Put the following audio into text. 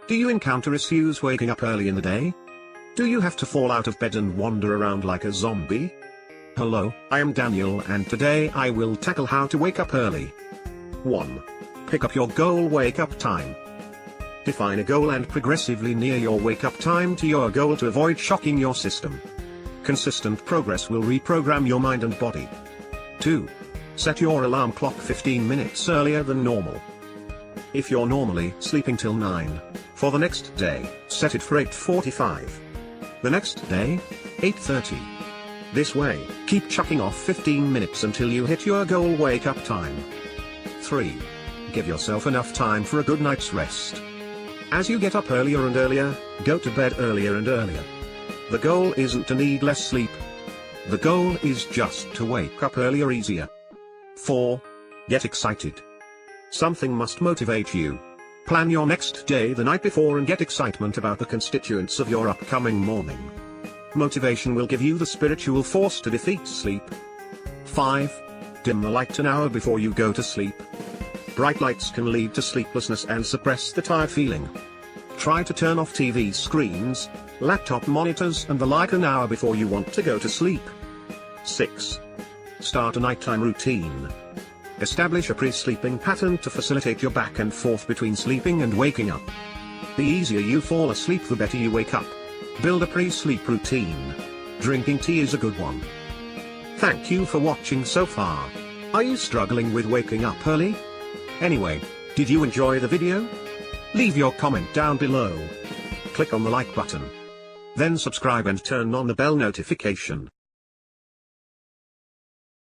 Do you encounter issues waking up early in the day? Do you have to fall out of bed and wander around like a zombie? Hello, I am Daniel and today I will tackle how to wake up early. 1. Pick up your goal wake up time. Define a goal and progressively near your wake up time to your goal to avoid shocking your system. Consistent progress will reprogram your mind and body. 2. Set your alarm clock 15 minutes earlier than normal. If you're normally sleeping till 9, for the next day, set it for 8:45. The next day, 8:30. This way, keep chucking off 15 minutes until you hit your goal wake up time. 3. Give yourself enough time for a good night's rest. As you get up earlier and earlier, go to bed earlier and earlier. The goal isn't to need less sleep. The goal is just to wake up earlier easier. 4. Get excited. Something must motivate you. Plan your next day the night before and get excitement about the constituents of your upcoming morning. Motivation will give you the spiritual force to defeat sleep. 5. Dim the light an hour before you go to sleep. Bright lights can lead to sleeplessness and suppress the tired feeling. Try to turn off TV screens, laptop monitors and the like an hour before you want to go to sleep. 6. Start a nighttime routine. Establish a pre-sleeping pattern to facilitate your back and forth between sleeping and waking up. The easier you fall asleep, the better you wake up. Build a pre-sleep routine. Drinking tea is a good one. Thank you for watching so far. Are you struggling with waking up early? Anyway, did you enjoy the video? Leave your comment down below. Click on the like button. Then subscribe and turn on the bell notification.